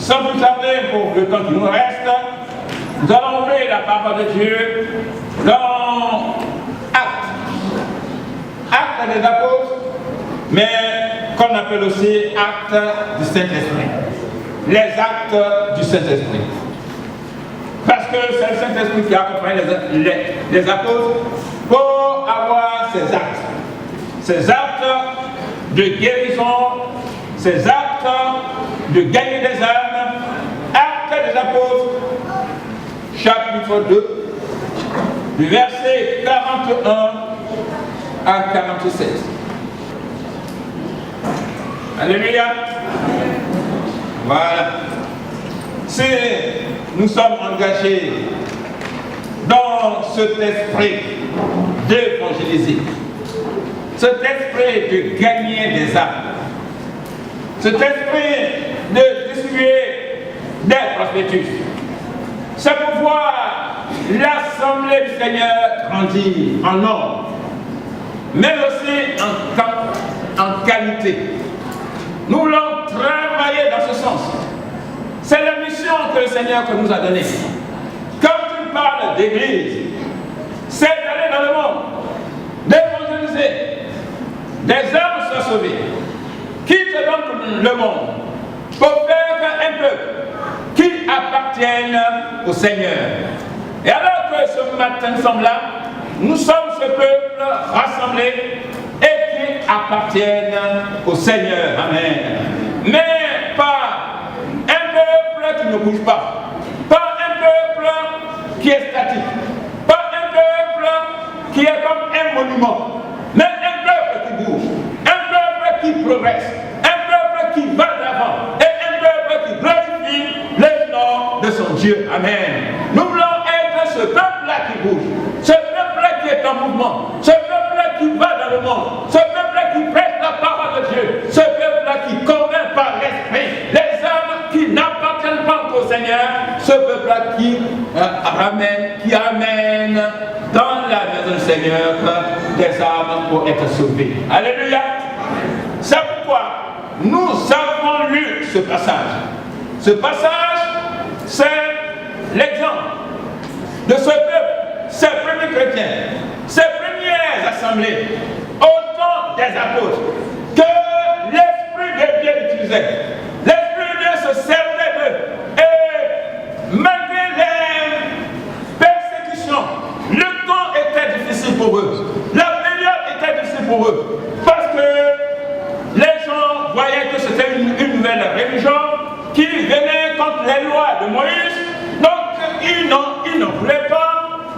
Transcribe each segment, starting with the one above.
sans plus tarder, pour le temps qui nous reste, nous allons ouvrir la parole de Dieu dans Actes des apôtres, mais qu'on appelle aussi Actes du Saint-Esprit. Les actes du Saint-Esprit. Parce que c'est le Saint-Esprit qui accompagne les apôtres pour avoir ces actes. Ces actes de guérison, ces actes de gagner des âmes. Actes des apôtres, chapitre 2, du verset 41 à 47. Alléluia. Voilà. Si nous sommes engagés dans cet esprit d'évangéliser, cet esprit de gagner des âmes, cet esprit de distribuer des prospectus, c'est pour voir l'assemblée du Seigneur grandir en nombre, mais aussi en qualité. Nous voulons travailler dans ce sens. C'est la mission que le Seigneur nous a donnée. Quand tu parles d'église, c'est d'aller dans le monde, d'évangéliser, des âmes soient sauvées. Qui te donne le monde pour faire un peuple qui appartienne au Seigneur. Et alors que ce matin nous sommes là, nous sommes ce peuple rassemblé et qui appartiennent au Seigneur. Amen. Mais pas un peuple qui ne bouge pas. Pas un peuple qui est statique. Pas un peuple qui est comme un monument. Mais un peuple qui bouge. Un peuple qui progresse. Un peuple qui va de l'avant. Et un peuple qui glorifie le nom de son Dieu. Amen. Nous voulons être ce peuple-là qui bouge. Ce peuple-là qui est en mouvement. Ce peuple-là qui va dans le monde. Ce peuple-là qui prête la parole de Dieu. Ce peuple-là qui convainc par l'esprit les âmes qui n'appartiennent pas au Seigneur. Ce peuple-là qui amène dans la maison du Seigneur des âmes pour être sauvées. Alléluia. C'est pourquoi nous avons lu ce passage. Ce passage, c'est l'exemple de ce peuple, ces premiers chrétiens, ces premières assemblées, au temps des apôtres, que l'Esprit de Dieu utilisait. L'Esprit de Dieu se servait d'eux. Et malgré les persécutions, le temps était difficile pour eux. La période était difficile pour eux. Parce que les gens voyaient que c'était une nouvelle religion qui venait contre les lois de Moïse. Donc ils n'en voulaient pas,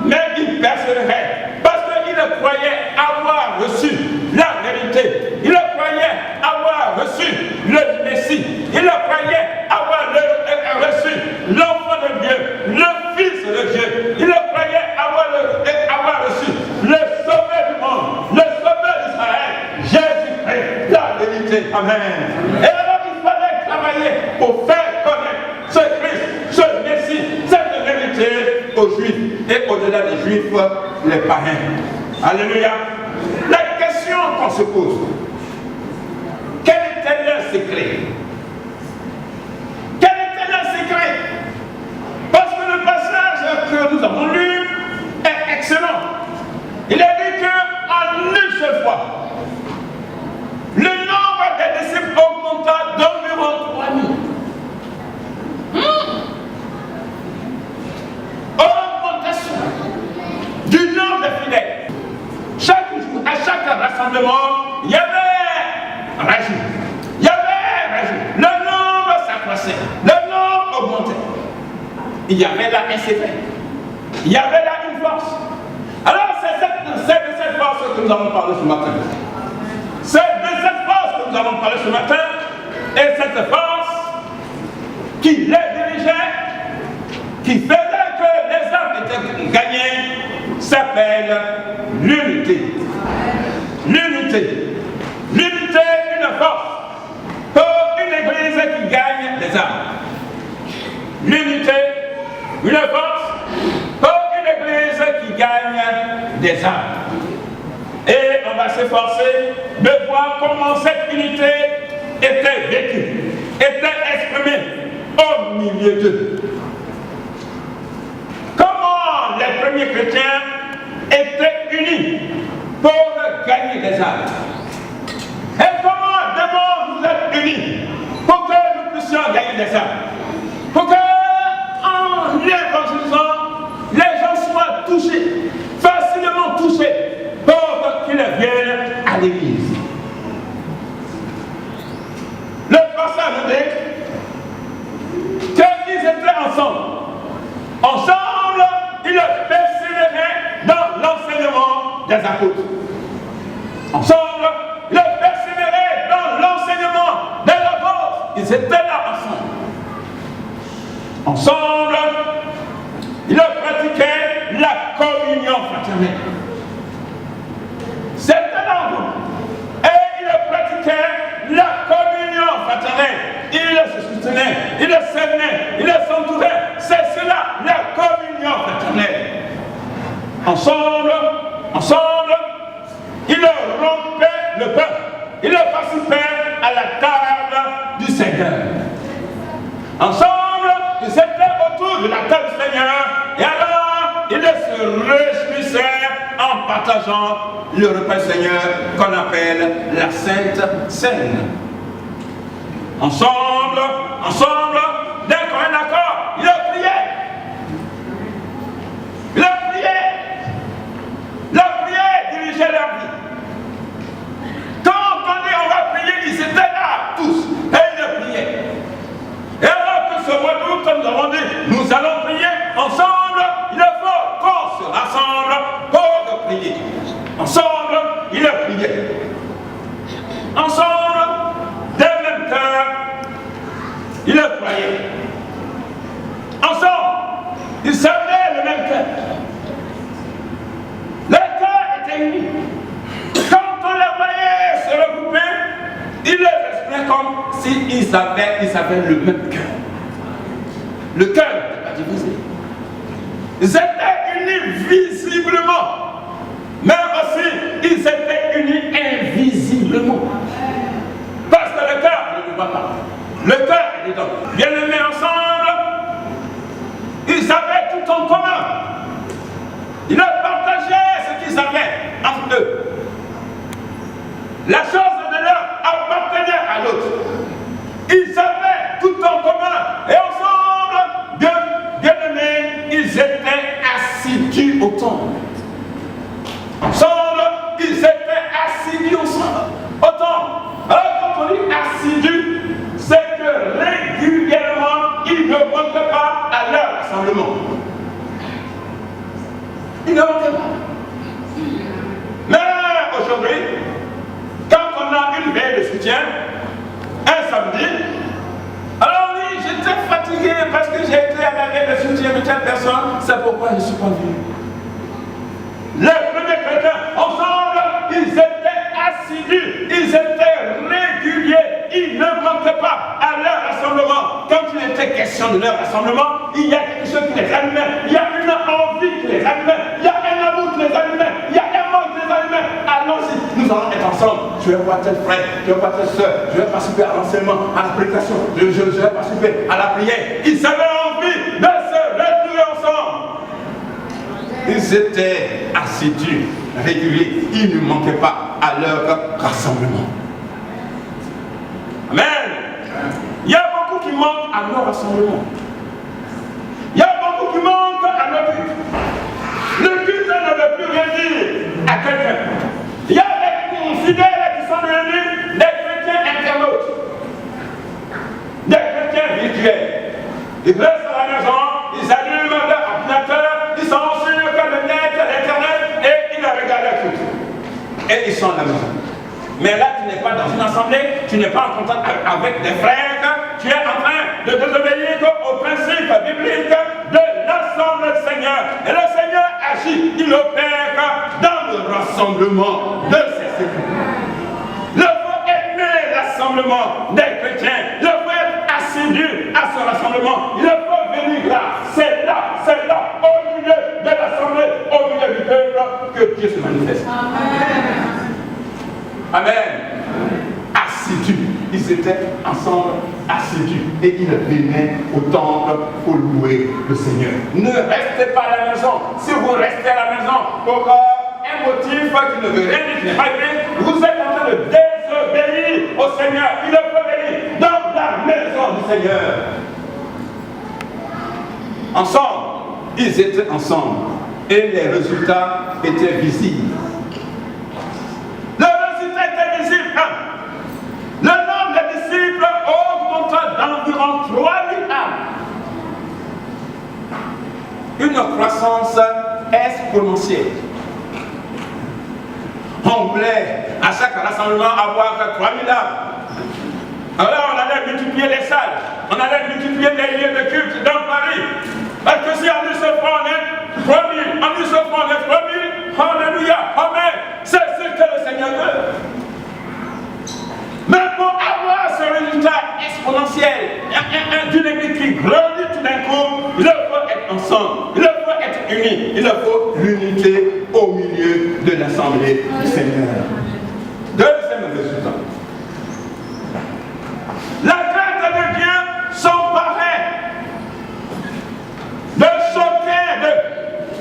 mais ils persévéraient. Parce qu'ils croyaient avoir reçu la vérité. Ils croyaient avoir reçu le Messie. Ils croyaient avoir reçu l'enfant de Dieu, le Fils de Dieu. Ils croyaient avoir reçu le Sauveur du monde, le Sauveur d'Israël, Jésus-Christ, la vérité. Amen. Et alors il fallait travailler pour faire connaître ce Christ, ce Messie, cette vérité aux Juifs et au-delà des Juifs, les païens. Alléluia. La question qu'on se pose, quel était leur secret? Quel était leur secret? Parce que le passage que nous avons lu est excellent. Il a dit qu'en une seule fois, le nombre des disciples augmenta d'environ 3000. Augmentation du nombre de fidèles. Chaque jour, à chaque rassemblement, il y avait rajout. Il y avait rajout. Le nombre s'accroissait. Le nombre augmentait. Il y avait là un secret. Il y avait là une force. Alors c'est de cette force que nous allons parler ce matin. C'est de cette force que nous allons parler ce matin. Et cette force qui les dirigeait, qui faisait que les âmes étaient gagnées, s'appelle l'unité. L'unité. L'unité, une force pour une église qui gagne des âmes. L'unité, une force pour une église qui gagne des âmes. Et on va s'efforcer de voir comment cette unité était vécue, était exprimée au milieu d'eux. Comment les premiers chrétiens étaient unis pour gagner des âmes. Et comment devons-nous être unis pour que nous puissions gagner des âmes? Pour que, en évangélisant, les gens soient touchés, facilement touchés, pour qu'ils viennent à l'église. Le passage nous dit qu'ils étaient ensemble. Ensemble, ils persévéraient dans l'enseignement des apôtres. Ensemble, ils persévéraient dans l'enseignement des apôtres. Ils étaient là ensemble. Ensemble, ils pratiquaient la communion fraternelle. C'était là et ils pratiquaient la communion fraternelle. Ils se soutenaient, ils s'aimaient, ils s'entouraient. C'est cela, la communion fraternelle. Ensemble, ils rompaient le pain. Ils participaient à la table du Seigneur. Ensemble, ils étaient autour de la table du Seigneur. Et alors, ils se réjouissaient en partageant le repas du Seigneur qu'on appelle la Sainte Seine. Ensemble, d'un commun accord, ils priaient. La prière dirigeait leur vie. Quand on va prier, ils étaient là, tous, et ils priaient. Et alors que ce mois d'août, comme nous avons dit, nous allons prier ensemble, il faut qu'on se rassemble pour prier. Ensemble, ils priaient. Ensemble, d'un même cœur, ils croyaient. Ensemble, ils savaient le même cœur. Le cœur était uni. Quand on les voyait se regrouper, ils les expliquaient comme s'ils avaient le même cœur. Le cœur n'était pas divisé. Ils étaient unis visiblement, mais aussi ils étaient unis invisiblement. Parce que le cœur ne le voit pas. Le cœur est dedans. Bien aimés ensemble, ils avaient tout en commun. Ils partageaient ce qu'ils avaient entre eux. La chose de l'un appartenait à l'autre. Ils avaient tout en commun. Et ensemble, bien-aimés, ils étaient assidus au temple. Ensemble, ils étaient assidus ensemble au temple. Alors quand on dit assidus, c'est que régulièrement, ils ne manquaient pas à leur rassemblement. Ils ne manquaient pas. Mais aujourd'hui, quand on a une veille de soutien, un samedi, alors oui, j'étais fatigué parce que j'ai été à la veille de soutien de telle personne, c'est pourquoi je ne suis pas venu. Les premiers chrétiens, ensemble, ils étaient assidus, ils étaient réguliers, ils ne manquaient pas à leur rassemblement. Quand il était question de leur rassemblement, il y a quelque chose qui les animait, il y a une envie qui les animait, il y a un amour qui les animait, il y a un manque qui les animait. Allons-y, nous allons être ensemble. Je vais voir tel frère, je vais voir telle soeur, je vais participer à l'enseignement, à la prédication, je vais participer à la prière. Ils avaient envie de se retrouver ensemble. Ils étaient assidus, réguliers, ils ne manquaient pas à leur rassemblement. Amen. Il y a beaucoup qui manquent à leur rassemblement. Il y a beaucoup qui manquent à notre culte. Le culte ne veut plus rien dire à quelqu'un. Il y a des fidèles qui sont devenus des chrétiens internautes, des chrétiens virtuels. Ils restent à la maison, ils allument leur ordinateur, ils sont sur le net, l'internet, et ils regardent le culte. Et ils sont à la maison. Mais là, tu n'es pas dans une assemblée, tu n'es pas en contact avec des frères, tu es en train de désobéir aux principes bibliques de l'assemblée du Seigneur. Et le Seigneur agit, il opère dans le rassemblement de ses élus. Il faut aimer l'assemblement des chrétiens, il faut être assidu à ce rassemblement, il faut venir là, c'est là, au milieu de l'assemblée, au milieu du peuple, que Dieu se manifeste. Amen. Amen. Assidus, ils étaient ensemble assidu et il venait au temple pour louer le Seigneur. Ne restez pas à la maison. Si vous restez à la maison pour un motif qui ne veut rien dire, qui n'est pas vrai, vous êtes en train de désobéir au Seigneur. Il ne peut venir dans la maison du Seigneur. Ensemble, ils étaient ensemble et les résultats étaient visibles. Le résultat était visible. Le nombre de disciples augmenta d'environ 3000 âmes. Une croissance exponentielle. On voulait à chaque rassemblement avoir 3000 âmes. Alors on allait multiplier les salles, on allait multiplier les lieux de culte dans Paris. Parce que si en une seule fois on est 3000, en une seule fois on est 3000, alléluia, amen, c'est ce que le Seigneur veut. Mais pour avoir ce résultat exponentiel, d'une église qui grandit tout d'un coup, il faut être ensemble, il faut être unis, il faut l'unité au milieu de l'assemblée du Seigneur. Deuxième résultat. La crainte de Dieu s'emparait de chacun d'eux.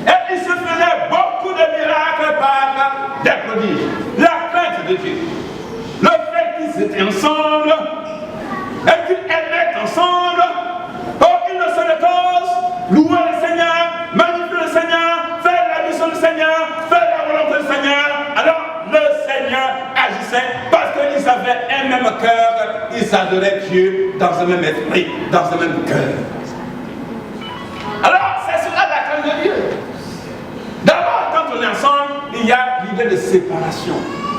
Et il se faisait beaucoup de miracles par des prodiges. La crainte de Dieu. Le fait qu'ils étaient ensemble et qu'ils aimaient ensemble, une seule cause, louer le Seigneur, magnifier le Seigneur, faire la mission du Seigneur, faire la volonté du Seigneur. Alors le Seigneur agissait parce qu'ils avaient un même cœur, ils adoraient Dieu dans un même esprit, dans un même cœur. Alors c'est cela la crainte de Dieu. D'abord, quand on est ensemble, il y a l'idée de séparation.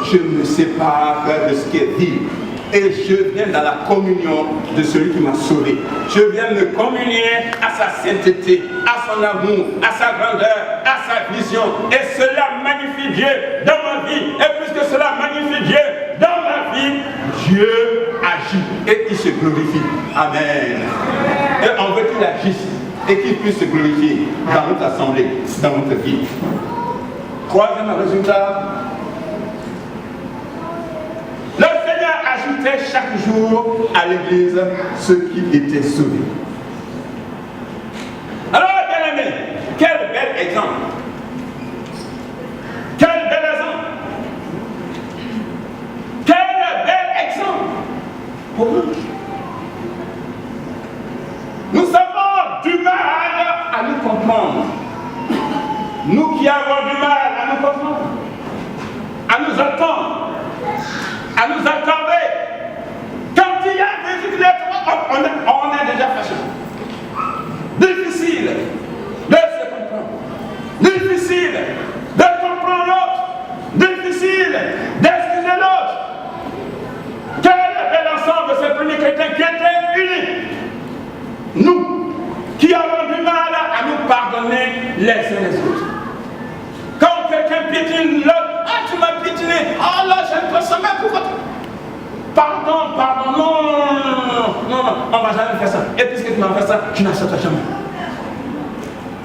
Je me sépare de ce qui est vil. Et je viens dans la communion de celui qui m'a sauvé. Je viens me communier à sa sainteté, à son amour, à sa grandeur, à sa vision. Et cela magnifie Dieu dans ma vie. Et puisque cela magnifie Dieu dans ma vie, Dieu agit et il se glorifie. Amen. Et on veut qu'il agisse et qu'il puisse se glorifier dans notre assemblée, dans notre vie. Troisième résultat. Le Seigneur ajoutait chaque jour à l'église ceux qui étaient sauvés. Alors, bien aimé, quel bel exemple. Quel bel exemple. Quel bel exemple pour nous. Nous avons du mal à nous comprendre. Nous qui avons du mal à nous comprendre, à nous attendre, à nous accorder. Quand il y a des difficultés, on est déjà fâché. Difficile de se comprendre. Difficile de comprendre l'autre. Difficile d'excuser l'autre. Quel est l'ensemble de ces premiers chrétiens qui étaient unis? Nous, qui avons du mal à nous pardonner les uns les autres. Quand quelqu'un piétine l'autre, ah tu m'as piétiné, ah là j'aime pas ça, mais pourquoi? Pardon, non, on va jamais faire ça. Et puisque tu m'as fait ça, tu n'accepteras jamais.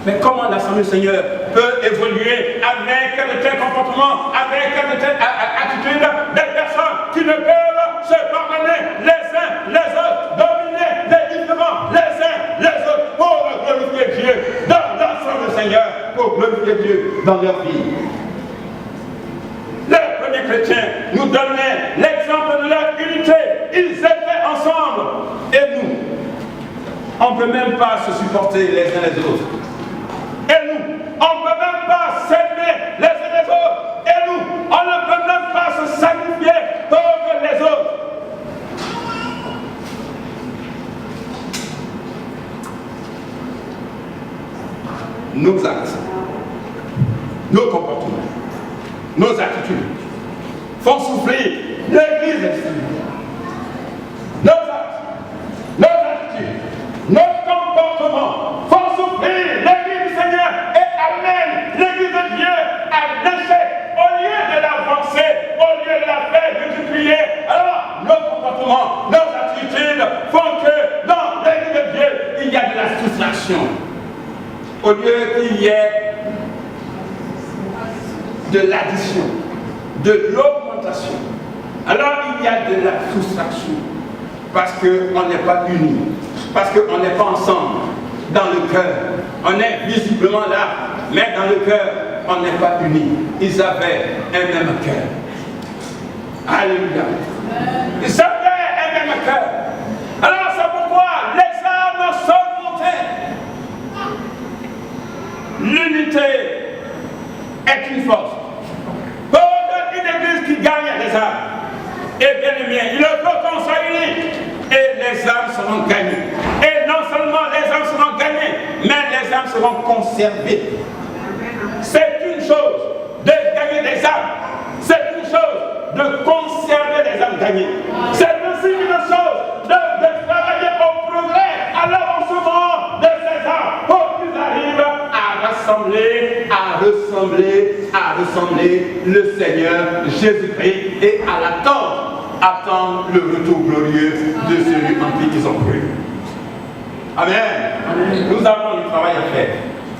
Mais comment l'Assemblée du Seigneur peut évoluer avec un tel comportement, avec une telle attitude des personnes qui ne peuvent se pardonner les uns les autres, dominer les différents les uns les autres pour glorifier Dieu dans l'ensemble du Seigneur, pour glorifier Dieu dans leur vie. Les premiers chrétiens nous donnaient l'exemple de leur unité. Ils étaient ensemble. Et nous, on ne peut même pas se supporter les uns les autres. Et nous, on ne peut même pas s'aimer les uns les autres. Et nous, on ne peut même pas se sacrifier pour les autres. Nos actes, nos comportements, nos attitudes font souffrir l'Église extérieure. Nos actes, nos attitudes, nos comportements font souffrir l'Église du Seigneur et amènent l'Église de Dieu à l'échec. Au lieu de l'avancer, au lieu de la faire multiplier, alors nos comportements, nos attitudes font que dans l'Église de Dieu, il y a de la soustraction. Au lieu qu'il y ait de l'addition, de l'augmentation, alors il y a de la soustraction. parce qu'on n'est pas unis, parce qu'on n'est pas ensemble. Dans le cœur, on est visiblement là, mais dans le cœur, on n'est pas unis. Ils avaient un même cœur. Alléluia. Ils avaient un même cœur. Alors c'est pourquoi les âmes sont montées. L'unité est une force. Pour une église qui gagne les âmes, et bien aimé, il faut qu'on soit unis. Et les âmes seront gagnées. Et non seulement les âmes seront gagnées, mais les âmes seront conservées. C'est une chose de gagner des âmes. C'est une chose de conserver les âmes gagnées. C'est aussi une chose de travailler au progrès à l'avancement de ces âmes pour qu'ils arrivent à ressembler le Seigneur Jésus-Christ et à attendre le retour glorieux de celui en qui ils ont cru. Amen. Amen. Nous avons du travail à faire.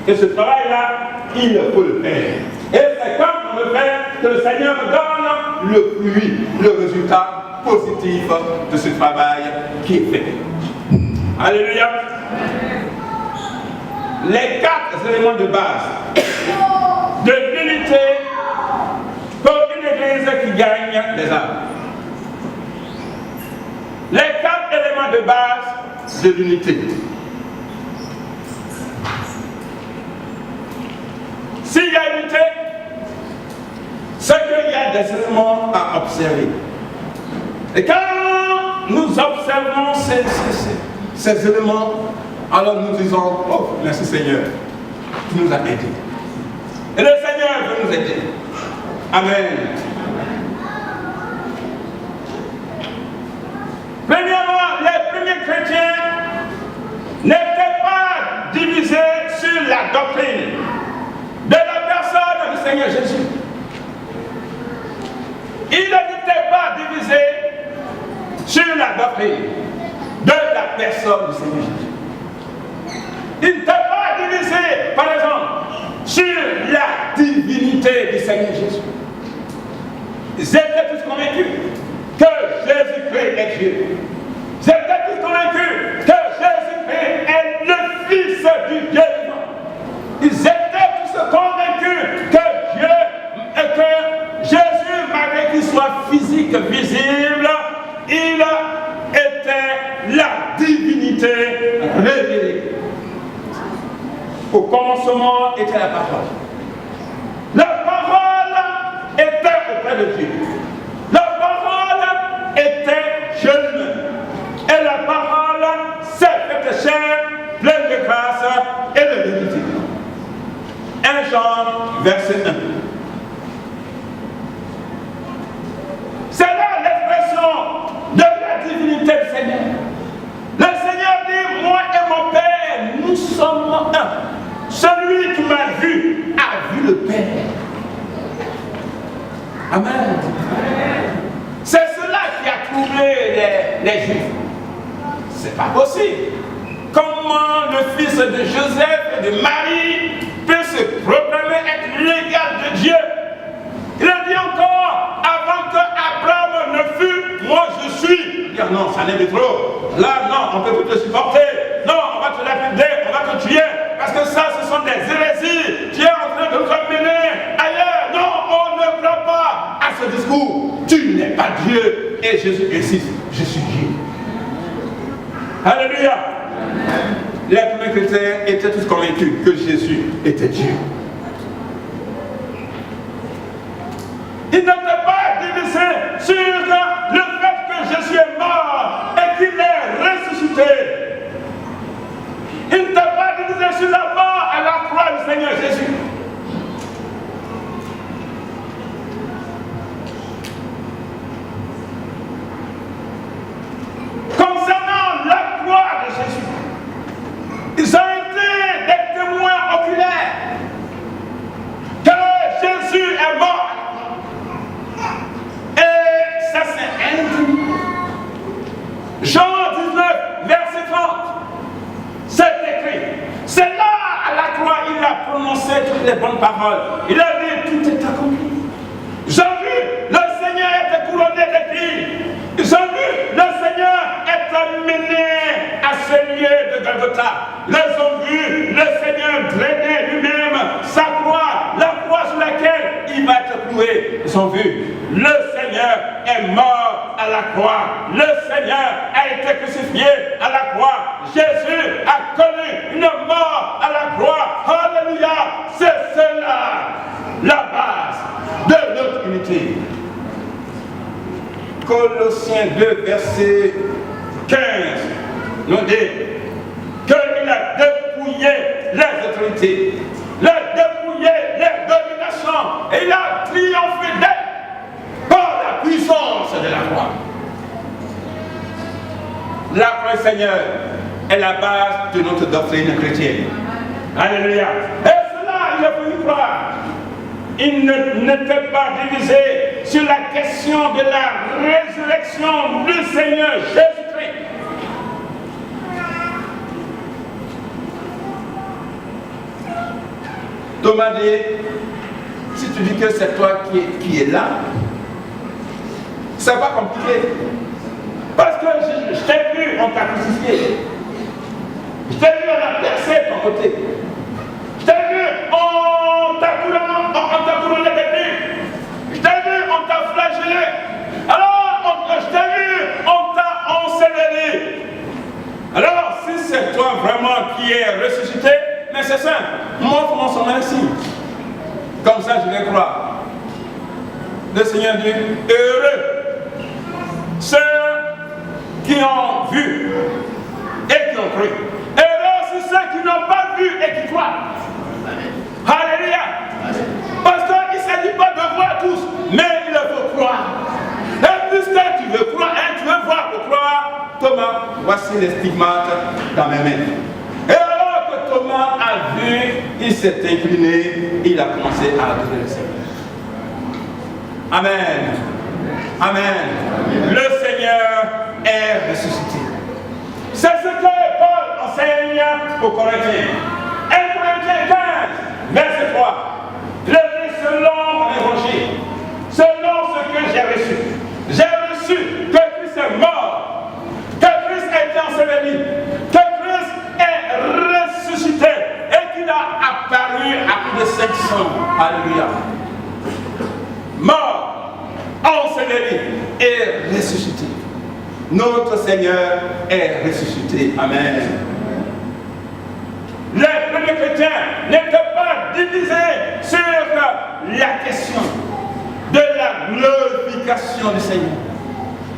Et ce travail-là, il faut le faire. Et c'est quand on le fait que le Seigneur donne le fruit, le résultat positif de ce travail qui est fait. Alléluia. Les 4 éléments de base de l'unité pour une église qui gagne des âmes. Les 4 éléments de base de l'unité. S'il y a unité, c'est qu'il y a des éléments à observer. Et quand nous observons ces éléments, alors nous disons, oh, merci Seigneur, tu nous as aidés. Et le Seigneur veut nous aider. Amen. Premièrement, les premiers chrétiens n'étaient pas divisés sur la doctrine de la personne du Seigneur Jésus. Ils n'étaient pas divisés sur la doctrine de la personne du Seigneur Jésus. Ils n'étaient pas divisés, par exemple, sur la divinité du Seigneur Jésus. Ils étaient tous convaincus que Jésus-Christ est Dieu. Ils étaient tous convaincus que Jésus-Christ est le Fils du Dieu vivant. Ils étaient tous convaincus que Jésus, malgré qu'il soit physique, visible, il était la divinité révélée. Au commencement était la parole. La parole était auprès de Dieu. La parole était Dieu lui-même. Et la parole s'est faite chair, pleine de grâce et de vérité. 1 Jean, verset 1. C'est là l'expression de la divinité du Seigneur. Le Seigneur dit, moi et mon Père, nous sommes un. Celui qui m'a vu a vu le Père. Amen. C'est cela qui a troublé les Juifs. C'est pas possible. Comment le fils de Joseph et de Marie peut se proclamer être l'égal de Dieu? Il a dit encore, avant que Abraham ne fût, moi je suis. Il dit, non, ça n'est pas trop. Là, non, on ne peut plus te supporter. Non, on va te lapider, on va te tuer. Parce que ça, ce sont des hérésies. Tu es en train de nous mener ailleurs. Non, on ne croit pas à ce discours. Tu n'es pas Dieu. Et Jésus insiste, je suis Dieu. Alléluia. Les premiers chrétiens étaient tous convaincus que Jésus était Dieu. Ils n'étaient pas divisés sur le fait que Jésus est mort et qu'il est ressuscité. Ils n'étaient pas divisés sur la mort à la croix du Seigneur Jésus. Concernant la croix de Jésus, ils ont été des témoins oculaires que Jésus est mort. Et ça c'est indéniable. Jean 19, verset 30. C'est écrit. C'est là à la croix il a prononcé toutes les bonnes paroles. Il a dit tout est accompli. J'ai vu le Seigneur était couronné d'épines. J'ai vu le Seigneur était amenés à ce lieu de Golgotha. Ils ont vu le Seigneur drainer lui-même sa croix, la croix sur laquelle il va être cloué. Ils ont vu, le Seigneur est mort à la croix. Le Seigneur a été crucifié à la croix. Jésus a connu une mort à la croix. Alléluia! C'est cela, la base de notre unité. Colossiens 2, verset 15, nous dit qu'il a dépouillé les autorités, il a dépouillé les dominations, et il a triomphé d'elles par la puissance de la croix. La croix du Seigneur est la base de notre doctrine chrétienne. Alléluia. Et cela, il a pu croire. Il n'était pas divisé sur la question de la résurrection du Seigneur Jésus-Christ. Thomas dit, si tu dis que c'est toi qui es là, ça va compliquer. Parce que je t'ai vu, on t'a crucifié. Je t'ai vu, on a percé ton côté. Je t'ai vu, on t'a couronné d'épines. Je t'ai vu, on t'a flagellé. Alors, je t'ai vu, on t'a enseveli. Alors, si c'est toi vraiment qui es ressuscité, mais c'est simple, montre-moi son ainsi. Comme ça, je vais croire. Le Seigneur dit, heureux ceux qui ont vu et qui ont cru. Heureux c'est ceux qui n'ont pas vu et qui croient. Alléluia. Parce qu'il ne s'agit pas de voir tous, mais il faut croire. Et puisque tu veux croire, tu veux voir pour croire, Thomas, voici les stigmates dans mes mains. Et alors que Thomas a vu, il s'est incliné, il a commencé à adorer le Seigneur. Amen. Amen. Le Seigneur est ressuscité. C'est ce que Paul enseigne aux Corinthiens. 1 Corinthiens 15, verset 3. Je lis selon mon évangile, selon ce que j'ai reçu. J'ai reçu que Christ est mort, que Christ a été enseveli, que Christ est ressuscité et qu'il a apparu à plus de 500. Alléluia. Mort, enseveli et ressuscité. Notre Seigneur est ressuscité. Amen. Les premiers chrétiens n'étaient pas divisés sur la question de la glorification du Seigneur.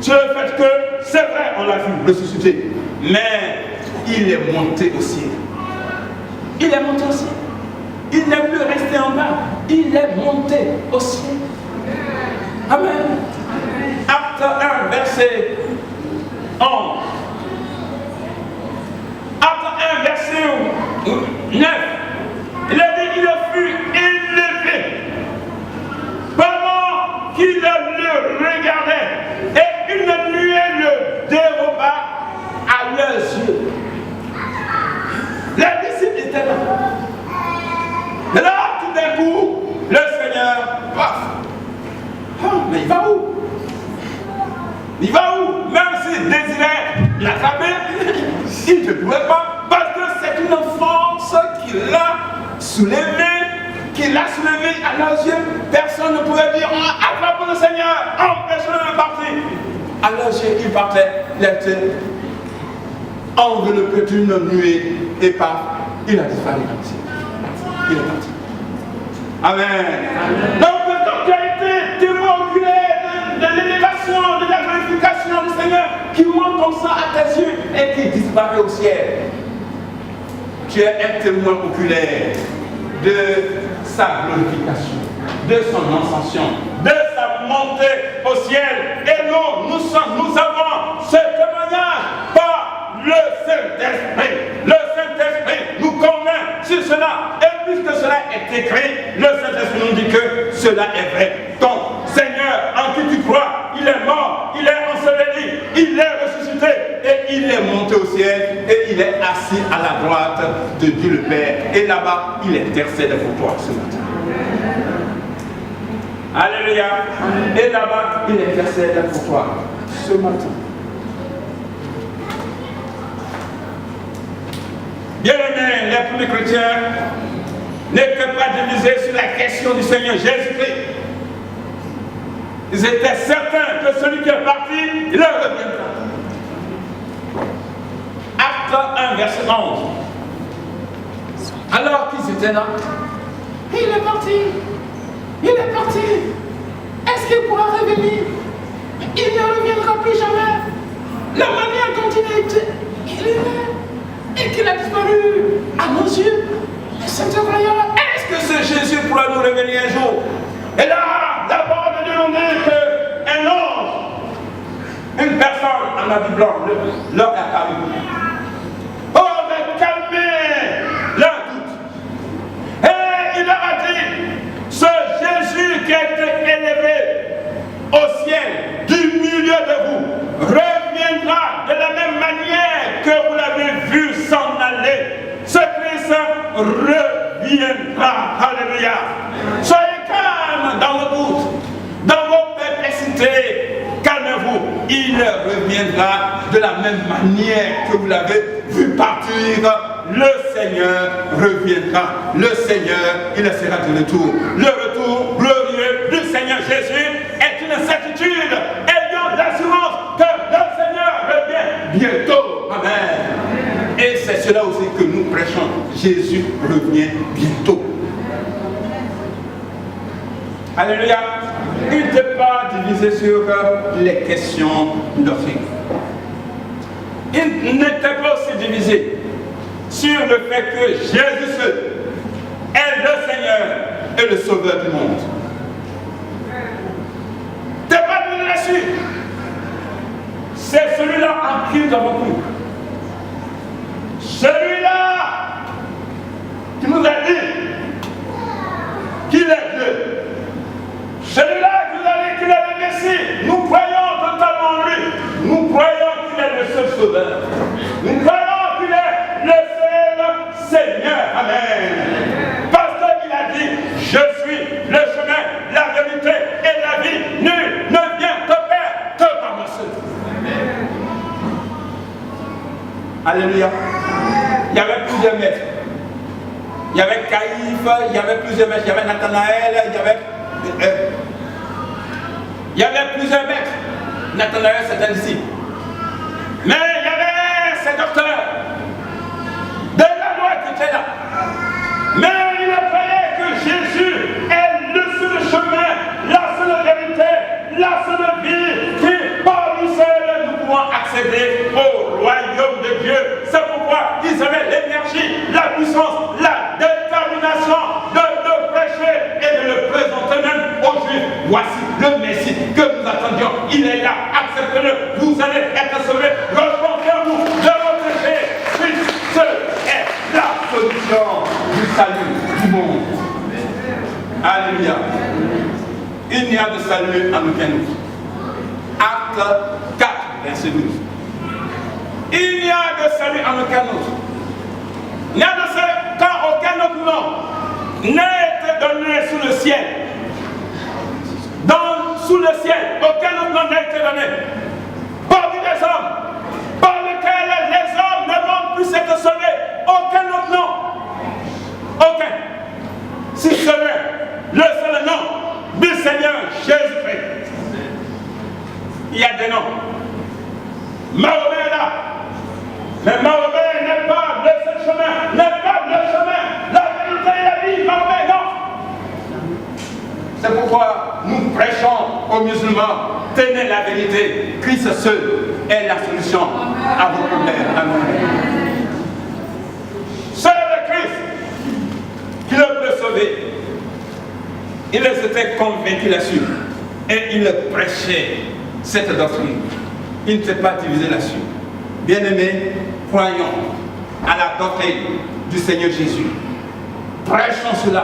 Sur le fait que, c'est vrai, on l'a vu ressuscité, mais il est monté au ciel. Il est monté au ciel. Il n'est plus resté en bas. Il est monté au ciel. Amen. Acte 1, verset 11. Acte 1, verset 9. Il a dit qu'il fut élevé pendant qu'il le regardait et une nuée le déroba à leurs yeux. Les disciples étaient là. Et là, tout d'un coup, le Seigneur, paf. Oh, mais il va où? Il va où? Même s'il désirait l'attraper, il ne pouvait pas, parce que c'est une force qu'il a soulevée, à leurs yeux. Personne ne pouvait dire, attrape le Seigneur, empêche-le de partir. À leurs yeux, il partait, il était enveloppé d'une nuée, et paf, il a disparu comme ça. Il est parti. Amen. Donc, quand tu as été témoin oculaire de l'élévation, de la glorification du Seigneur qui monte comme ça à tes yeux et qui disparaît au ciel, tu es un témoin oculaire de sa glorification, de son ascension, de sa montée au ciel. Et nous avons ce témoignage par le Saint-Esprit. Le Saint-Esprit nous convainc sur cela. Et puisque cela est écrit, le Saint-Esprit nous dit que cela est vrai. Donc, Seigneur, en qui tu crois, il est mort, il est enseveli, il est ressuscité et il est monté au ciel et il est assis à la droite de Dieu le Père. Et là-bas, il intercède pour toi ce matin. Alléluia. Et là-bas, il intercède pour toi ce matin. Bien-aimés, les premiers chrétiens n'étaient pas divisés sur la question du Seigneur Jésus-Christ. Ils étaient certains que celui qui est parti, il leur reviendra. Acte 1, verset 11. Alors qu'ils étaient là, il est parti. Il est parti. Est-ce qu'il pourra revenir? Il ne reviendra plus jamais. La manière dont il est là et qu'il a disparu à nos yeux, c'est incroyable. Est-ce que ce Jésus pourra nous revenir un jour? Et là, d'abord de nous dire qu'un ange, une personne en habit blanc, leur a apparu. Oh, mais calmez leur doute. Et il leur a dit, ce Jésus qui a été élevé au ciel du milieu de vous reviendra de la même manière que vous l'avez vu s'en aller. Ce Christ reviendra. Alléluia. Soyez calmes dans vos doutes, dans vos perplexités. Calmez-vous. Il reviendra de la même manière que vous l'avez vu partir. Le Seigneur reviendra. Le Seigneur, il sera de retour. Le retour glorieux du Seigneur Jésus est une certitude. Ayons l'assurance que le Seigneur revient bientôt. Amen. Et c'est cela aussi que nous prêchons. Jésus revient bientôt. Alléluia. Il n'était pas divisé sur les questions doctrine. Il n'était pas aussi divisé sur le fait que Jésus seul est le Seigneur et le Sauveur du monde. Tu n'es pas divisé là-dessus. C'est celui-là en qui nous avons cru. Celui-là qui nous a dit qu'il est Dieu. Celui-là qui nous a dit qu'il est le Messie. Nous croyons totalement en lui. Nous croyons qu'il est le seul Sauveur. Nous croyons qu'il est le seul Seigneur. Amen. Parce qu'il a dit, je suis le chemin, la vérité et la vie. Nul ne vient te Père que par moi seul. Alléluia. Il y avait plusieurs maîtres. Il y avait Caïphe, il y avait plusieurs maîtres. Il y avait Nathanaël, il y avait plusieurs maîtres. Nathanaël, c'est un disciple. Mais il y avait ces docteurs de la loi qui étaient là. Mais il croyait que Jésus est le seul chemin, la seule vérité, la seule vie qui, par lui seul, nous pouvons accéder au royaume de Dieu. C'est pourquoi ils avaient l'énergie, la puissance, la détermination de le prêcher et de le présenter même aux Juifs. Voici le Messie que nous attendions. Il est là, acceptez-le. Vous allez être sauvés. Repentez-vous de vos péchés. Christ seul est la solution du salut du monde. Alléluia. Il n'y a de salut en aucun autre. Acte 4, verset 12. Il n'y a de salut en aucun autre. Il n'y a de salut quand aucun autre nom n'est été donné sous le ciel. Sous le ciel, aucun autre nom n'a été donné. Parmi les hommes, par lesquels les hommes ne vont plus être sauvés. Aucun autre nom. Aucun. Si ce n'est le seul nom du Seigneur Jésus-Christ. Il y a des noms. Mahomet est là. Mais Mahomet n'est pas le seul chemin, n'est pas le chemin, la vérité et la vie. Mahomet, non. C'est pourquoi nous prêchons aux musulmans, tenez la vérité. Christ seul est la solution à vos problèmes. Amen. Seul le Christ qui le peut sauver. Il était convaincu là-dessus. Et il prêchait cette doctrine. Il n'était pas divisé là-dessus. Bien-aimés, croyons à la doctrine du Seigneur Jésus. Prêchons cela.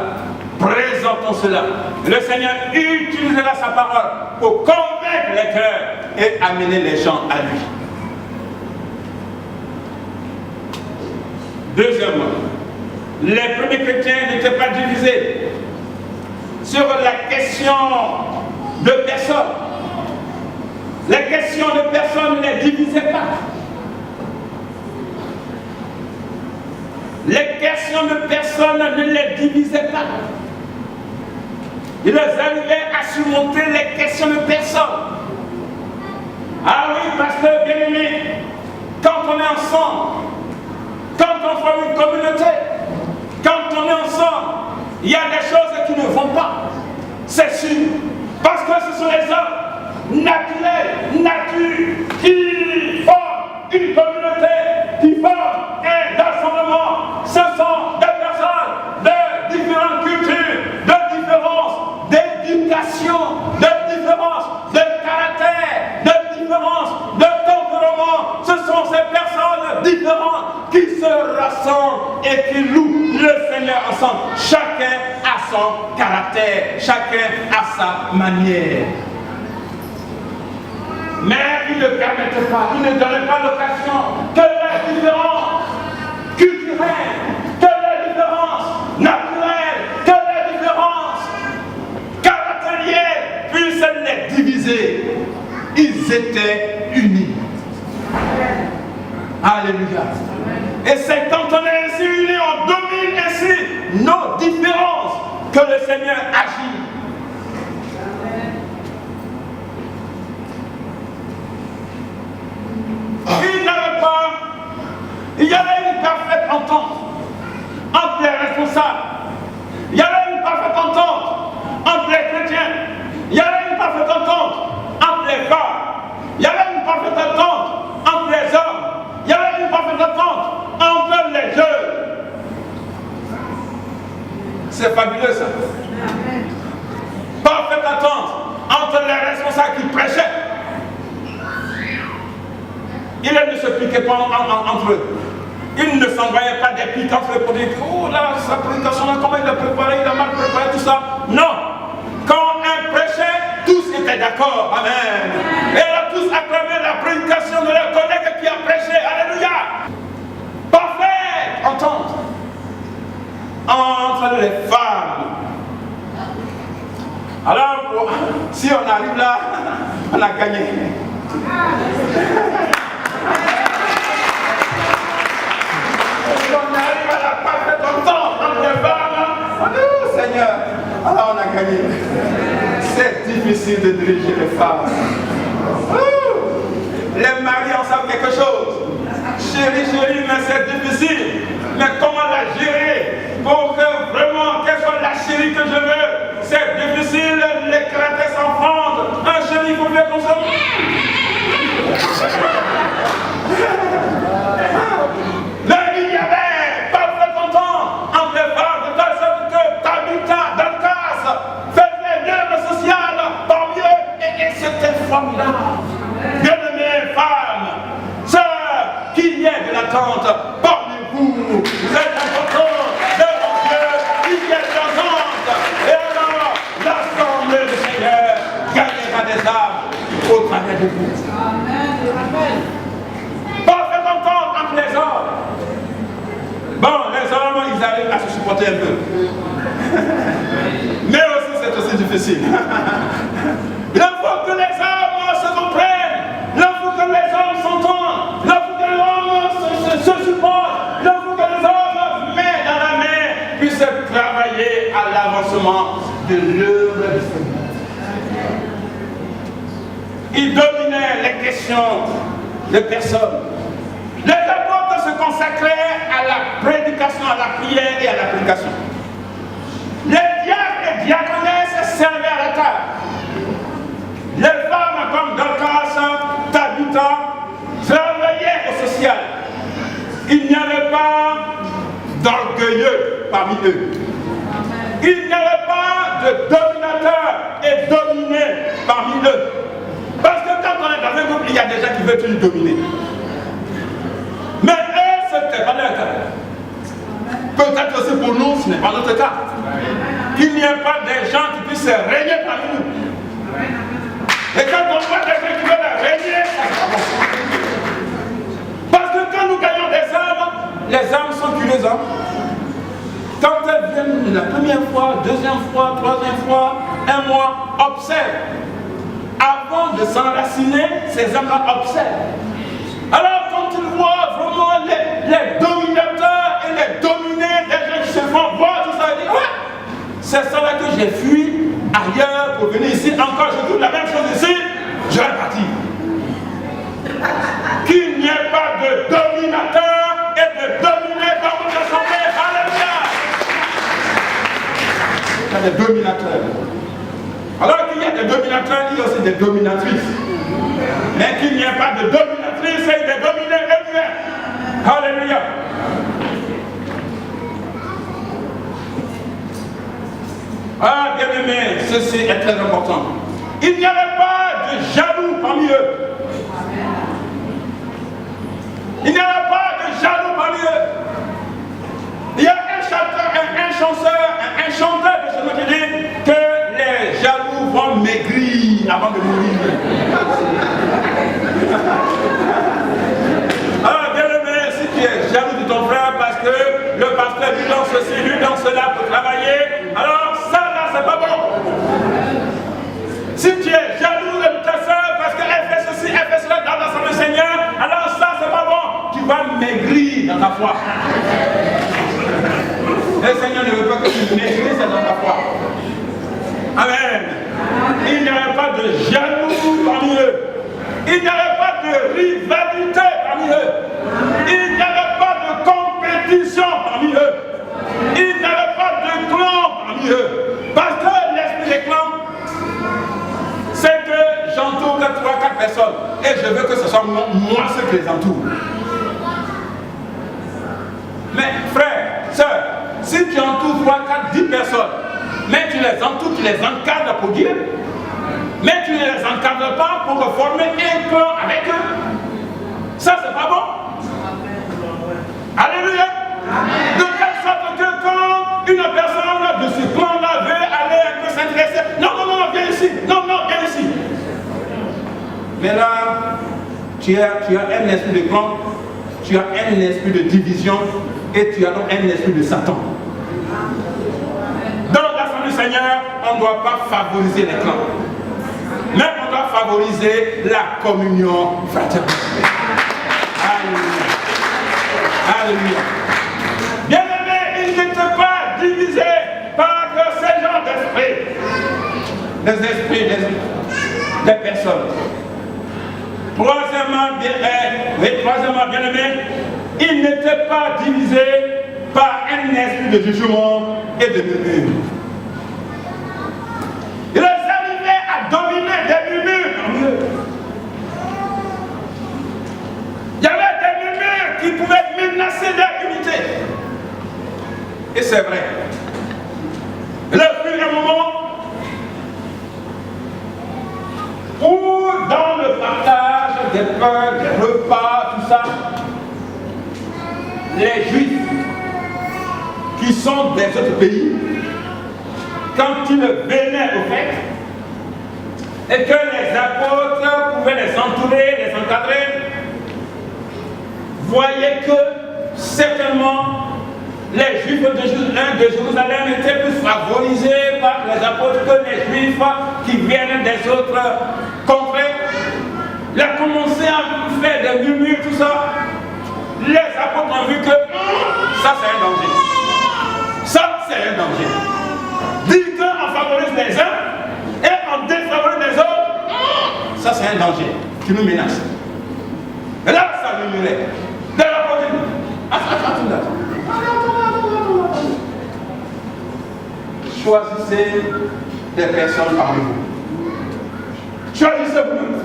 Présentons cela. Le Seigneur utilisera sa parole pour convaincre les cœurs et amener les gens à lui. Deuxièmement, les premiers chrétiens n'étaient pas divisés sur la question de personne. La question de personne ne les divisait pas. les questions de personne ne les divisaient pas. Ils arrivaient à surmonter les questions de personne. Ah oui, pasteur bien-aimé, quand on est ensemble, quand on forme une communauté, quand on est ensemble, il y a des choses qui ne vont pas. C'est sûr. Parce que ce sont les hommes naturels, nature, qui forment une communauté, qui forment un rassemblement. Ce sont des personnes de différentes cultures, de différences, d'éducation, de différences, de caractère, de différences, de tempérament. Ce sont ces personnes différentes qui se rassemblent et qui louent le Seigneur ensemble. Chacun a son caractère, chacun a sa manière. Mais il ne permettait pas, il ne donnait pas l'occasion que les différences culturelles, que les différences naturelles, que les différences caractérielles puissent les diviser. Ils étaient unis. Alléluia. Et c'est quand on est ainsi unis, on domine ainsi nos différences que le Seigneur agit. Il y avait une parfaite entente entre les responsables. Il y avait une parfaite entente entre les chrétiens. Il y avait une parfaite entente entre les femmes. Il y avait une parfaite entente entre les hommes. Il y avait une parfaite entente entre les jeunes. C'est fabuleux ça. Parfaite entente entre les responsables qui prêchaient. Ils ne se piquaient pas entre eux. Ils ne s'envoyaient pas des piques entre eux pour dire oh là, sa prédication là, comment il a préparé, il a mal préparé, tout ça. Non. Quand un prêchait, tous étaient d'accord. Amen. Et ils ont tous acclamé la prédication de leur collègue qui a prêché. Alléluia. Parfaite entente entre les femmes. Alors, si on arrive là, on a gagné. On arrive à la parfaite entente entre les femmes. Oh Seigneur, alors on a gagné. C'est difficile de diriger les femmes. Les maris en savent quelque chose. Chérie, chérie, mais c'est difficile. Mais comment la gérer pour que vraiment, qu'elle soit la chérie que je veux? C'est difficile, les caractères s'enfrontent. Un chéri, il faut bien qu'on se... Mais il y avait parfait entente entre les femmes, de telle sorte que Tabitha, Dorcas, faisait l'œuvre sociale parmi eux, et c'était formidable. Bien-aimées femmes, sœurs, qu'il y ait de l'attente parmi vous, vous êtes importants devant Dieu, qu'il y ait de l'attente, et alors l'assemblée du Seigneur gagnera des âmes au travers de vous. Parfaite entente entre les hommes. Bon, les hommes, ils arrivent à se supporter un peu. Mais aussi, c'est aussi difficile. Il faut que les hommes se comprennent. Il faut que les hommes s'entendent. Il faut que les hommes se supportent. Il faut que les hommes, main dans la main, puissent travailler à l'avancement de l'œuvre du Seigneur. Ils dominaient les questions de personnes. Les apôtres se consacraient à la prédication, à la prière et à la prédication. Les diacres et diaconesses servaient à la table. Les femmes comme Dorcas, Tabitha, travaillaient au social. Il n'y avait pas d'orgueilleux parmi eux. Il n'y avait pas de dominateur et dominé parmi eux. Parce que quand on est dans un groupe, il y a des gens qui veulent toujours dominer. Mais eux, ce n'était pas leur cas. Peut-être aussi pour nous, ce n'est pas notre cas. Qu'il n'y ait pas des gens qui puissent régner parmi nous. Et quand on voit des gens qui veulent régner, ça ne va pas. Parce que quand nous gagnons des âmes sont curieuses. Hein? Quand elles viennent la première fois, deuxième fois, troisième fois, un mois, observent. Avant de s'enraciner, ces âmes-là observent. Alors quand ils voient vraiment les dominateurs et les dominateurs, j'ai fui ailleurs pour venir ici, encore je trouve la même chose ici, je vais partir. Qu'il n'y ait pas de dominateur et de dominé dans votre assemblée. Alléluia. Il y a des dominateurs. Alors qu'il y a des dominateurs, il y a aussi des dominatrices. Mais qu'il n'y ait pas de dominatrice et de dominés eux-mêmes. Alléluia. Ah, bien aimé, ceci est très important. Il n'y avait pas de jaloux parmi eux. Il n'y avait pas de jaloux parmi eux. Il y a un chanteur de ce mot qui dit que les jaloux vont maigrir avant de mourir. Ah, bien aimé, si tu es jaloux de ton frère parce que le pasteur lui dans ceci, lui dans cela pour travailler, alors ça là, c'est pas bon. Si tu es jaloux de ta soeur parce qu'elle fait ceci, elle fait cela dans l'assemblée Seigneur, alors ça, c'est pas bon. Tu vas maigrir dans ta foi. Le Seigneur ne veut pas que tu maigrisses dans ta foi. Amen. Il n'y avait pas de jaloux parmi eux. Il n'y avait pas de rivalité parmi eux. Il n'y avait pas de compétition parmi eux. Il n'y avait pas de clan parmi eux. Parce que l'esprit des clans, c'est que j'entoure 3-4 personnes. Et je veux que ce soit moi ceux qui les entoure. Mais frère, soeur, si tu entoures 3, 4, 10 personnes, mais tu les entoures, tu les encadres pour Dieu, mais tu ne les encadres pas pour former un clan avec eux, ça c'est pas bon. Alléluia. De telle sorte que quand une personne de ce clan-là veut aller un peu s'intéresser, non, viens ici, non, viens ici. Mais là, tu as un esprit de clan, tu as un esprit de division et tu as donc un esprit de Satan. Dans l'assemblée du Seigneur, on ne doit pas favoriser les clans, mais on doit favoriser la communion fraternelle. Alléluia. Alléluia. Bien aimé, il n'était pas divisé par ces genres d'esprits. Des esprits, des personnes. Troisièmement, bien aimé, il n'était pas divisé par un esprit de jugement et de murmure. Il est arrivé à dominer des murmures parmi eux. Il y avait des murmures qui pouvaient menacer leur unité. Et c'est vrai. Il a pris un moment où, dans le partage des pains, des repas, tout ça, les Juifs qui sont des autres pays, quand ils venaient au fait, et que les apôtres pouvaient les entourer, les encadrer, voyaient que certainement les Juifs de Jérusalem étaient plus favorisés par les apôtres que les Juifs qui viennent des autres contrées. Ils ont commencé à faire des murmures, tout ça. Les apôtres ont vu que ça c'est un danger. Ça c'est un danger. Dire qu'on favorise les uns et on défavorise les autres, ça c'est un danger qui nous menace. Et là ça murmurait. De l'apôtre dit, choisissez des personnes parmi vous. Choisissez vous-même.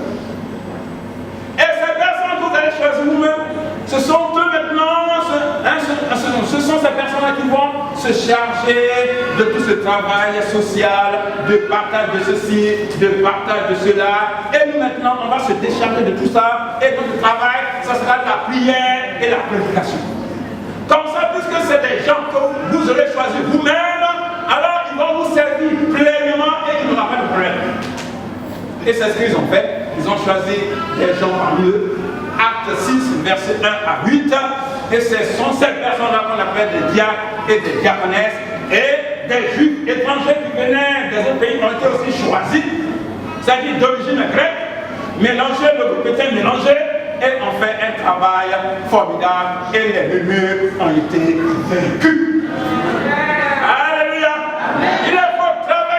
Et ces personnes que vous allez choisir vous-même, ce sont eux maintenant, ce sont ces personnes-là qui vont se charger de tout ce travail social, de partage de ceci, de partage de cela. Et nous maintenant, on va se décharger de tout ça. Et notre travail, ça sera la prière et la prédication. Comme ça, puisque c'est des gens que vous aurez choisi vous-même, alors ils vont vous servir pleinement et il n'y aura pas de problème. Et c'est ce qu'ils ont fait. Ils ont choisi des gens parmi eux. Acte 6, verset 1 à 8. Et ce sont ces personnes-là qu'on appelle des diacres et des diaconesses. Et des juifs étrangers qui venaient des autres pays ont été aussi choisis. C'est-à-dire d'origine grecque. Mélangés, le groupe était mélangé. Et on fait un travail formidable. Et les murmures ont été vaincus. Alléluia. Il faut travailler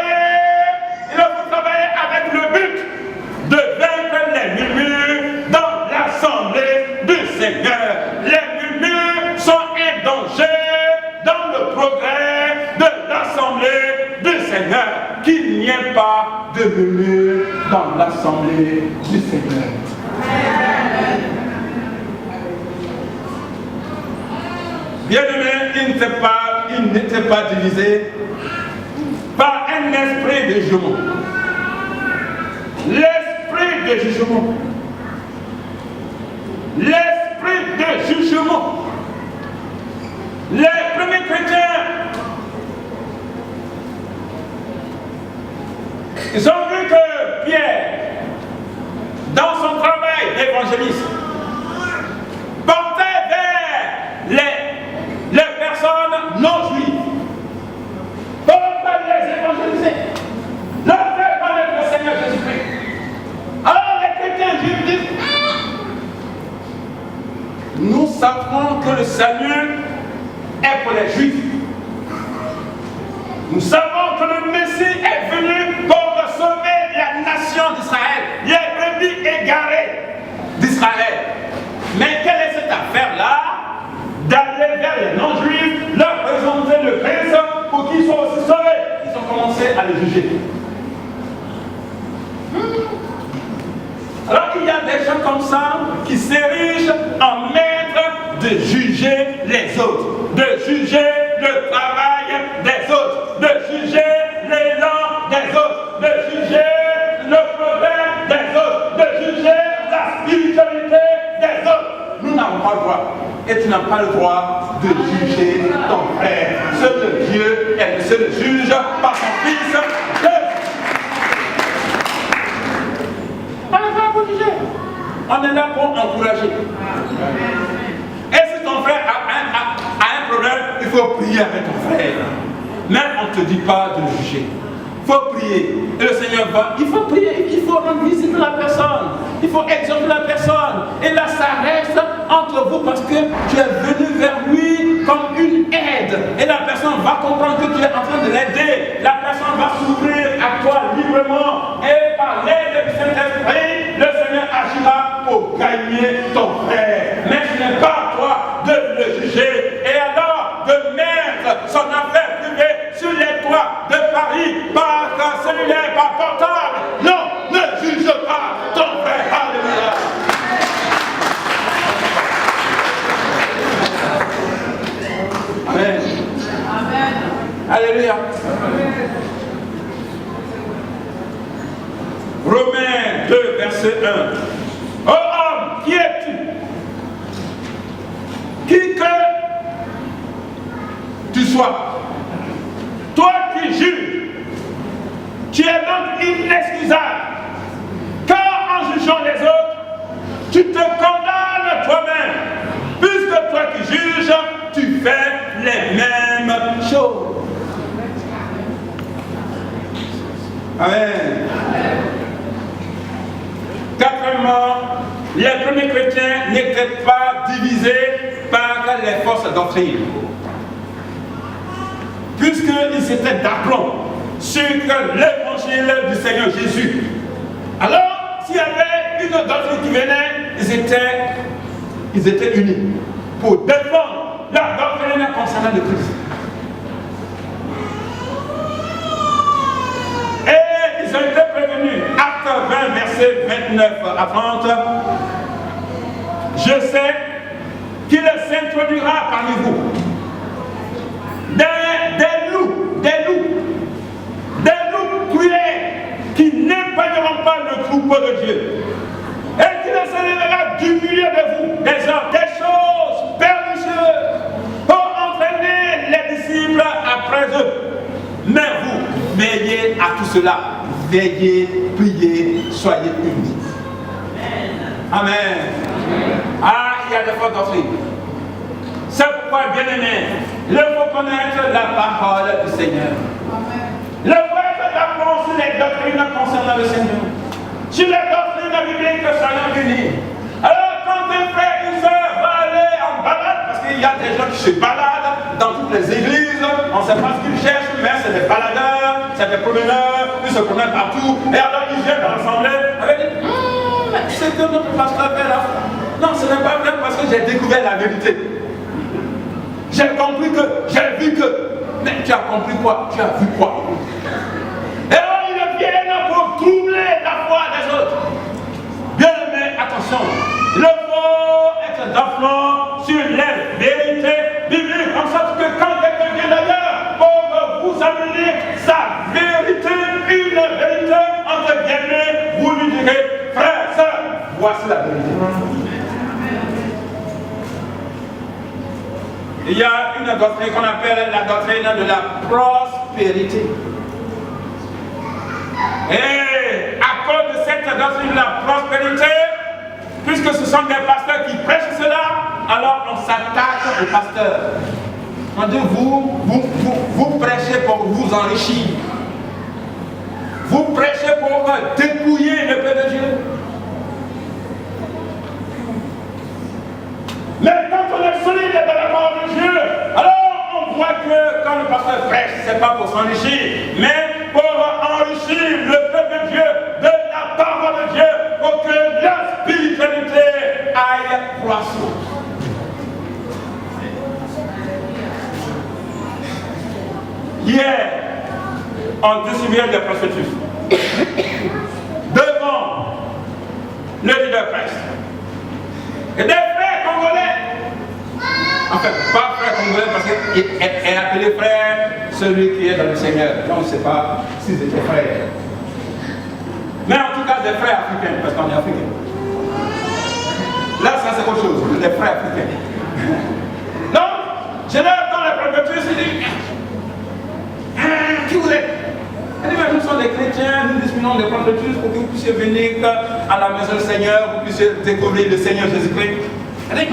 Seigneur, qu'il n'y ait pas de murmure dans l'assemblée du Seigneur. Bien-aimé, il n'était pas divisé par un esprit de jugement. L'esprit de jugement. L'esprit de jugement. Les premiers chrétiens, ils ont vu que Pierre, dans son travail d'évangéliste, portait vers les personnes non juives. Pour les évangéliser, leur faire connaître le Seigneur Jésus-Christ. Alors les chrétiens juifs disent, nous savons que le salut est pour les juifs. Nous savons que le Messie est venu pour sauver la nation d'Israël, les brebis égarées d'Israël. Mais quelle est cette affaire-là d'aller vers les non-juifs, leur présenter le Christ pour qu'ils soient aussi sauvés? Ils ont commencé à les juger. Alors il y a des gens comme ça qui s'érigent en maîtres de juger les autres, de juger le travail des autres, de juger l'élan des autres, de juger le problème des autres, de juger la spiritualité des autres. Nous n'avons pas le droit. Et tu n'as pas le droit de juger ton frère. Seul Dieu est le seul juge par son Fils Jésus. On n'est pas pour juger. On est là pour encourager. Et si ton frère a un problème, il faut prier avec ton frère. Mais on ne te dit pas de le juger. Il faut prier. Et le Seigneur va, il faut prier, il faut rendre visite la personne. Il faut exhorter la personne. Et là, ça reste entre vous parce que tu es venu vers lui comme une aide. Et la personne va comprendre que tu es en train de l'aider. La personne va s'ouvrir à toi librement. Et par l'aide du Saint-Esprit, le Seigneur agira pour gagner ton frère. Mais ce n'est pas à toi de le juger. Et alors, de mettre son affaire privée sur les toits de Paris par cellulaire, par portable. Non, ne juge pas ton frère. Alléluia. Amen. Amen. Alléluia. Romains 2, verset 1. Ô homme, qui es-tu? Qui que tu sois, toi qui juges, tu es donc inexcusable. Car en jugeant les autres, tu te condamnes toi-même. Puisque toi qui juges, tu fais les mêmes choses. Amen. Quatrièmement, les premiers chrétiens n'étaient pas divisés par les fausses doctrines. Puisqu'ils étaient d'aplomb sur l'évangile du Seigneur Jésus. Alors, s'il y avait une doctrine qui venait, ils étaient unis pour défendre la doctrine concernant le Christ. Et ils ont été prévenus. Acte 20, verset 29 à 30. Je sais qu'il s'introduira parmi vous des loups cruels qui n'épargneront pas le troupeau de Dieu. Et qu'il se lèvera du milieu de vous des hommes, des choses pernicieuses pour entraîner les disciples après eux. Mais vous, veillez à tout cela. Veillez, priez, soyez unis. Amen. Ah, il y a des fausses doctrines. C'est pourquoi, bien-aimé, il faut connaître la parole du Seigneur. Il faut être d'accord sur les doctrines concernant le Seigneur. Sur les doctrines bibliques, soyons unis. Alors, quand un frère et une soeur va aller en balade, parce qu'il y a des gens qui se baladent dans toutes les églises, on ne sait pas ce qu'ils cherchent, mais c'est des baladeurs, c'est des promeneurs, ils se promènent partout, et alors ils viennent dans l'assemblée avec c'est que notre pasteur fait là. Non, ce n'est pas vrai parce que j'ai découvert la vérité. J'ai compris que, j'ai vu que. Mais tu as compris quoi? Tu as vu quoi? sur la vérité. Il y a une doctrine qu'on appelle la doctrine de la prospérité. Et à cause de cette doctrine de la prospérité, puisque ce sont des pasteurs qui prêchent cela, alors on s'attaque aux pasteurs. On dit, vous prêchez pour vous enrichir. Vous prêchez pour dépouiller le peuple de Dieu. Mais quand on est solide dans la parole de Dieu, alors on voit que quand le pasteur prêche, ce n'est pas pour s'enrichir, mais pour enrichir le peuple de Dieu de la parole de Dieu, pour que la spiritualité aille croissant. Hier, on distribuait des prostituées devant le leader presse. Et des frères congolais, en fait, pas frère congolais parce qu'il est appelé frère celui qui est dans le Seigneur. On ne sait pas s'ils étaient frères. Mais en tout cas, des frères africains, parce qu'on est africains. Là, ça c'est autre chose, des frères africains. Donc, je leur donne la propriété, je dis, qui vous êtes? Elle dit, mais nous sommes des chrétiens, nous distribuons des propriétés pour que vous puissiez venir à la maison du Seigneur, vous puissiez découvrir le Seigneur Jésus-Christ. Elle dit,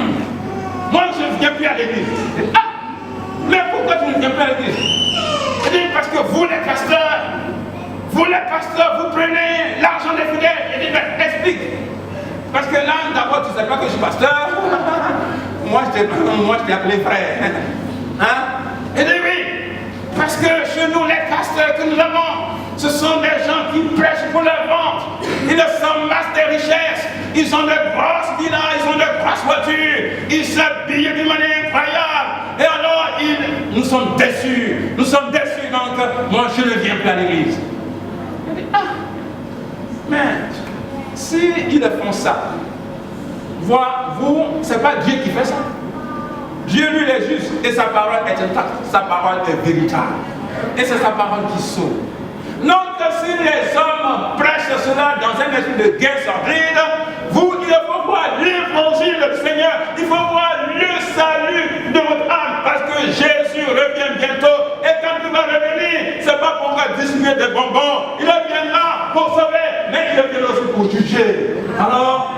moi je ne viens plus à l'église. Ah, mais pourquoi tu ne viens plus à l'église? Elle dit, parce que vous les pasteurs, vous prenez l'argent des fidèles. Elle dit, mais explique. Parce que là, d'abord, tu ne sais pas que je suis pasteur. moi, je t'ai appelé frère. Hein? Elle dit, oui. Parce que chez nous, les pasteurs que nous avons, ce sont des gens qui prêchent pour leur vente. Ils s'amassent des richesses. Ils ont de grosses villas, ils ont de grosses voitures. Ils s'habillent d'une manière incroyable. Et alors, nous sommes déçus. Nous sommes déçus. Donc, moi, je ne viens plus à l'église. Elle dit, ah, mais s'ils font ça, vous, ce n'est pas Dieu qui fait ça. Dieu, lui, est juste et sa parole est intacte. Sa parole est véritable. Et c'est sa parole qui sauve. Donc, si les hommes prêchent cela dans un esprit de guerre sordide, il faut voir l'évangile du Seigneur. Il faut voir le salut de votre âme. Parce que Jésus revient bientôt. Et quand il va revenir, ce n'est pas pour distribuer des bonbons. Il reviendra pour sauver, mais il reviendra aussi pour juger. Alors,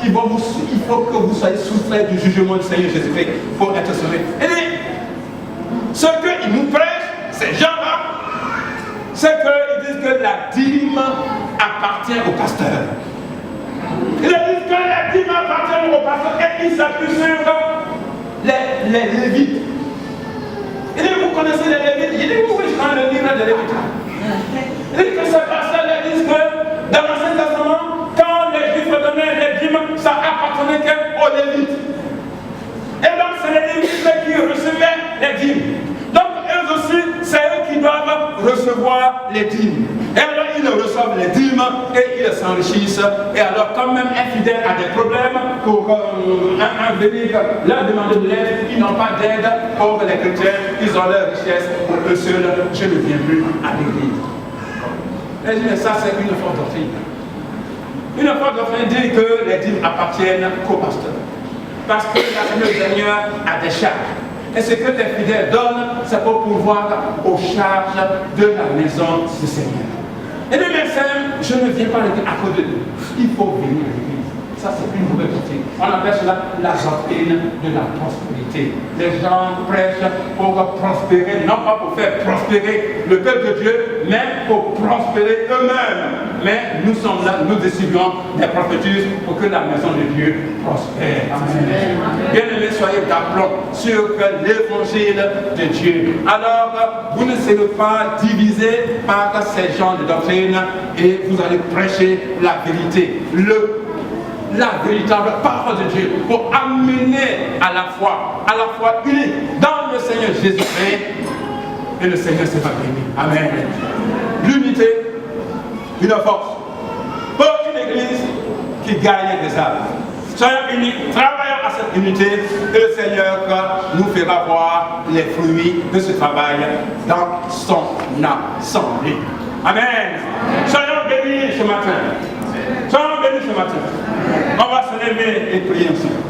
il faut que vous soyez soustraits du jugement du Seigneur Jésus-Christ pour être sauvés. Et ce qu'ils nous prêchent, ces gens-là, c'est qu'ils disent que la dîme appartient au pasteur. Ils disent que la dîme appartient au pasteur et ils s'appuient sur les Lévites. Et vous connaissez les Lévites? Il dit, oui, je prends le livre des Lévites. Il dit que ces pasteurs disent que dans l'Ancien Testament, quand les Juifs donnaient les dîmes, ça appartenait qu'aux Lévites. Et donc c'est les Lévites qui recevaient les dîmes. Donc eux aussi, c'est eux qui doivent recevoir les dîmes. Et alors ils reçoivent les dîmes et ils s'enrichissent. Et alors quand même un fidèle a des problèmes pour venir leur demander de l'aide, ils n'ont pas d'aide pour les chrétiens, ils ont leur richesse pour eux seuls. Je ne viens plus à l'église. Et ça c'est une fausse doctrine. Une fausse doctrine dit que les dîmes appartiennent qu'au pasteur. Parce que le Seigneur a des charges. Et ce que les fidèles donnent, c'est pour pouvoir aux charges de la maison du Seigneur. Et les médecins, je ne viens pas à cause de Dieu. Il faut venir à l'église. Ça, c'est une nouvelle doctrine. On appelle cela la doctrine de la prospérité. Les gens prêchent pour prospérer, non pas pour faire prospérer le peuple de Dieu, mais pour prospérer eux-mêmes. Mais nous sommes là, nous distribuons des prophéties pour que la maison de Dieu prospère. Amen. Bien-aimés, soyez d'aplomb sur l'évangile de Dieu. Alors, vous ne serez pas divisés par ces genres de doctrines et vous allez prêcher la vérité. La véritable parole de Dieu pour amener à la foi unie dans le Seigneur Jésus-Christ et le Seigneur sera béni. Amen. L'unité, une force pour une église qui gagne des âmes. Soyons unis, travaillons à cette unité et le Seigneur nous fera voir les fruits de ce travail dans son assemblée. Amen. Soyons bénis ce matin. Soyons bénis ce matin. On va lever et prier ensemble.